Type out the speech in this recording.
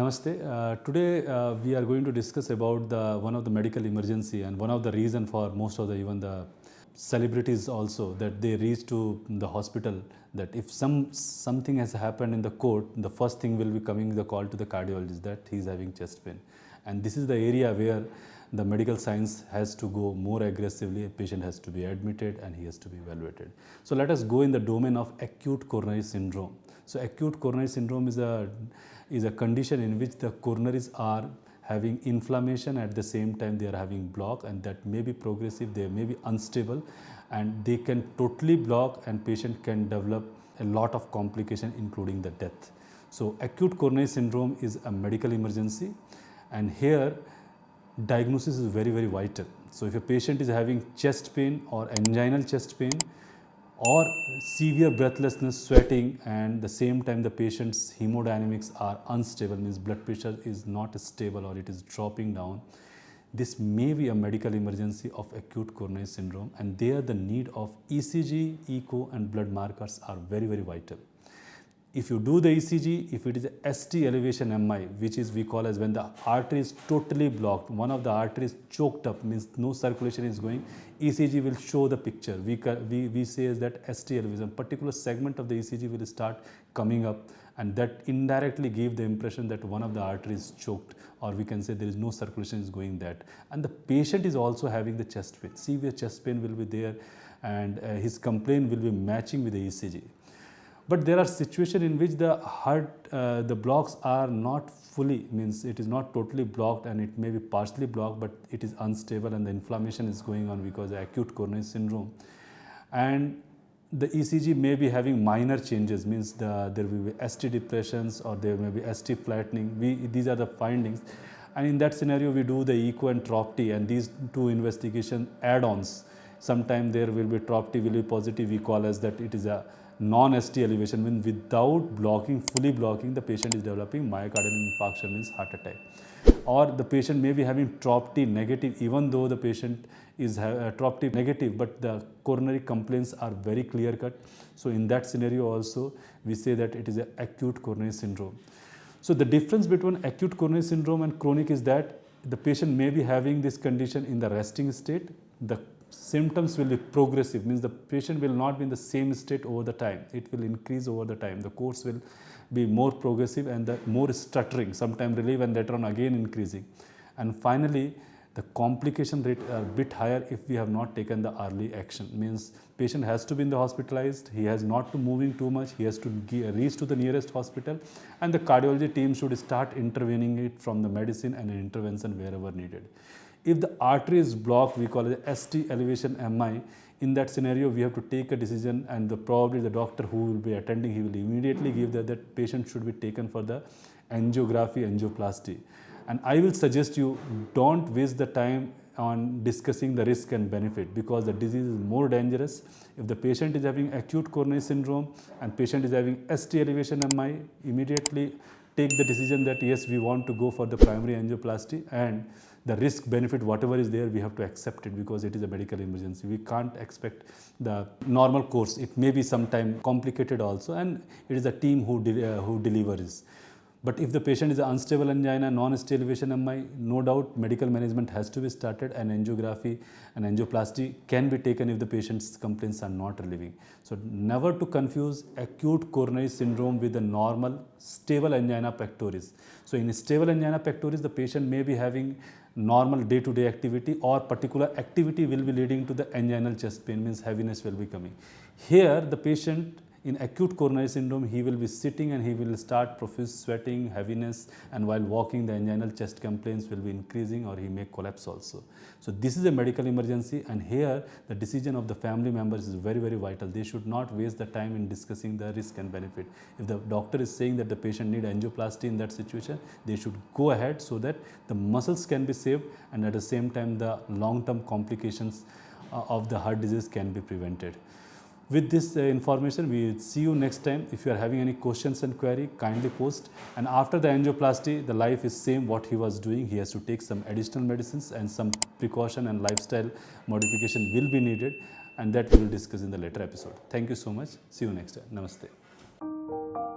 Namaste. Today we are going to discuss about one of the medical emergency and one of the reason for most of the even the celebrities also that they reach to the hospital that if something has happened in the court, the first thing will be coming the call to the cardiologist that he is having chest pain, and this is the area where the medical science has to go more aggressively. A patient has to be admitted and he has to be evaluated. So let us go in the domain of acute coronary syndrome. So acute coronary syndrome is a condition in which the coronaries are having inflammation, at the same time they are having block, and that may be progressive, they may be unstable, and they can totally block and patient can develop a lot of complication including the death. So acute coronary syndrome is a medical emergency, and here diagnosis is very vital. So if a patient is having chest pain or anginal chest pain or severe breathlessness, sweating, and the same time the patient's hemodynamics are unstable, means blood pressure is not stable or it is dropping down, this may be a medical emergency of acute coronary syndrome, and there the need of ECG, echo and blood markers are very vital. If you do the ECG, if it is a ST elevation MI, which is we call as when the artery is totally blocked, one of the arteries choked up, means no circulation is going, ECG will show the picture. We say is that ST elevation, particular segment of the ECG will start coming up, and that indirectly give the impression that one of the arteries is choked, or we can say there is no circulation is going that. And the patient is also having the chest pain, severe chest pain will be there, and his complaint will be matching with the ECG. But there are situations in which the heart, the blocks are not fully, means it is not totally blocked and it may be partially blocked, but it is unstable and the inflammation is going on because of acute coronary syndrome. And the ECG may be having minor changes, means there will be ST depressions or there may be ST flattening. These are the findings. And in that scenario, we do the echo and TROP-T, and these two investigation add-ons. Sometimes there will be TROP-T will be positive, we call as that it is a non-ST elevation, means without blocking, fully blocking, the patient is developing myocardial infarction, means heart attack. Or the patient may be having TROP-T negative, even though the patient is TROP-T negative, but the coronary complaints are very clear cut. So in that scenario also, we say that it is an acute coronary syndrome. So the difference between acute coronary syndrome and chronic is that the patient may be having this condition in the resting state. The symptoms will be progressive, means the patient will not be in the same state over the time. It will increase over the time. The course will be more progressive and the more stuttering, sometime relief and later on again increasing. And finally, the complication rate are a bit higher if we have not taken the early action, means patient has to be in the hospitalized, he has not to moving too much, he has to reach to the nearest hospital, and the cardiology team should start intervening it from the medicine and intervention wherever needed. If the artery is blocked, we call it ST elevation MI. In that scenario, we have to take a decision, and probably the doctor who will be attending, he will immediately give that patient should be taken for the angiography, angioplasty. And I will suggest you don't waste the time on discussing the risk and benefit, because the disease is more dangerous. If the patient is having acute coronary syndrome and patient is having ST elevation MI, immediately take the decision that yes, we want to go for the primary angioplasty, and the risk benefit whatever is there, we have to accept it because it is a medical emergency. We can't expect the normal course. It may be sometime complicated also, and it is a team who delivers. But if the patient is unstable angina, non-ST elevation MI, no doubt medical management has to be started, and angiography and angioplasty can be taken if the patient's complaints are not relieving. So never to confuse acute coronary syndrome with the normal stable angina pectoris. So in stable angina pectoris, the patient may be having normal day-to-day activity, or particular activity will be leading to the anginal chest pain, means heaviness will be coming. Here the patient in acute coronary syndrome, he will be sitting and he will start profuse sweating, heaviness, and while walking the anginal chest complaints will be increasing, or he may collapse also. So this is a medical emergency, and here the decision of the family members is very vital. They should not waste the time in discussing the risk and benefit. If the doctor is saying that the patient need angioplasty in that situation, they should go ahead so that the muscles can be saved, and at the same time the long-term complications of the heart disease can be prevented. With this information, we will see you next time. If you are having any questions and query, kindly post. And after the angioplasty, the life is same what he was doing. He has to take some additional medicines, and some precaution and lifestyle modification will be needed, and that we will discuss in the later episode. Thank you so much. See you next time. Namaste.